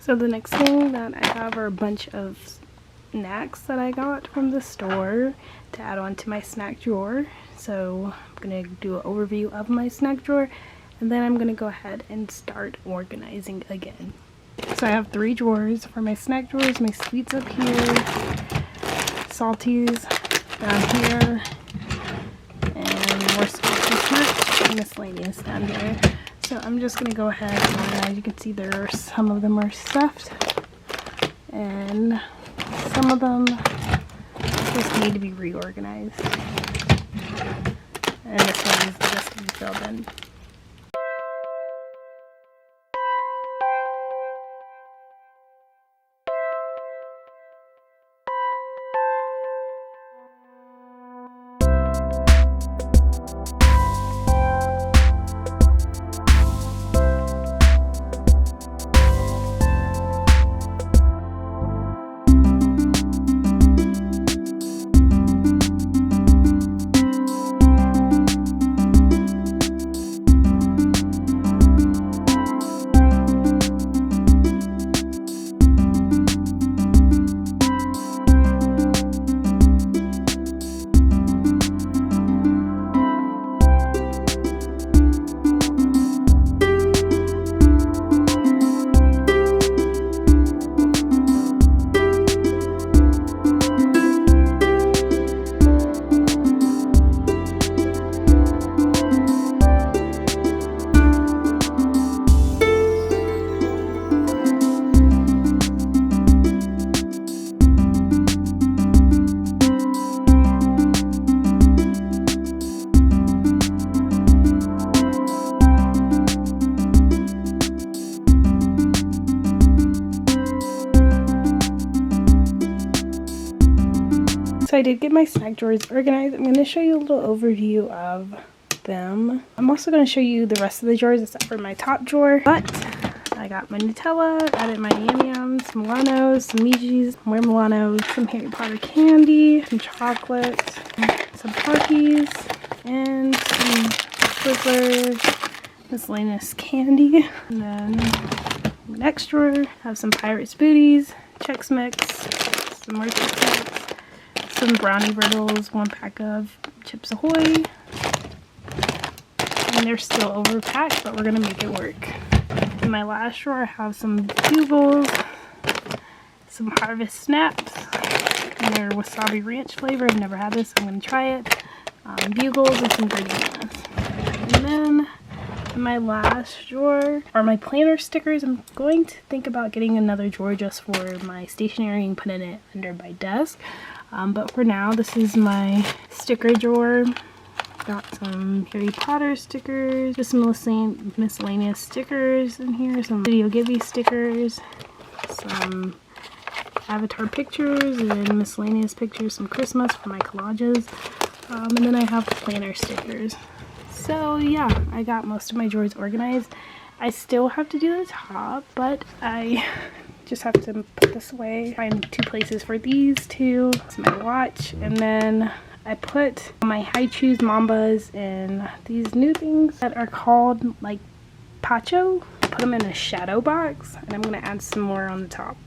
So the next thing that I have are a bunch of snacks that I got from the store to add on to my snack drawer. So I'm gonna do an overview of my snack drawer, and then I'm gonna go ahead and start organizing again. So I have 3 drawers for my snack drawers. My sweets up here, salties down here, and more salty snacks and miscellaneous down here. So I'm just gonna go ahead and, as you can see, there are some of them are stuffed, and some of them just need to be reorganized. And this one is just to be filled in. So I did get my snack drawers organized. I'm going to show you a little overview of them. I'm also going to show you the rest of the drawers except for my top drawer. But I got my Nutella, added my Yum Yums, some Milanos, some Michis, more Milanos, some Harry Potter candy, some chocolate, some Parkies, and some Twizzlers, miscellaneous candy. And then the next drawer, have some Pirates Booties, Chex Mix, some more Chex Mix, some Brownie Brittles, 1 pack of Chips Ahoy, and they're still overpacked, but we're gonna make it work. In my last drawer, I have some Bugles, some Harvest Snaps, and they're wasabi ranch flavor. I've never had this, so I'm gonna try it. Bugles and some granolas. And then in my last drawer are my planner stickers. I'm going to think about getting another drawer just for my stationery and putting it under my desk. But for now, this is my sticker drawer. Got some Harry Potter stickers, just some miscellaneous stickers in here, some Video Gibby stickers, some Avatar pictures, and then miscellaneous pictures, some Christmas for my collages, and then I have planner stickers. So yeah, I got most of my drawers organized. I still have to do the top, but I just have to put this away. Find 2 places for these 2. It's my watch, and then I put my High Chews Mambas in these new things that are called like Pacho. Put them in a shadow box, and I'm gonna add some more on the top.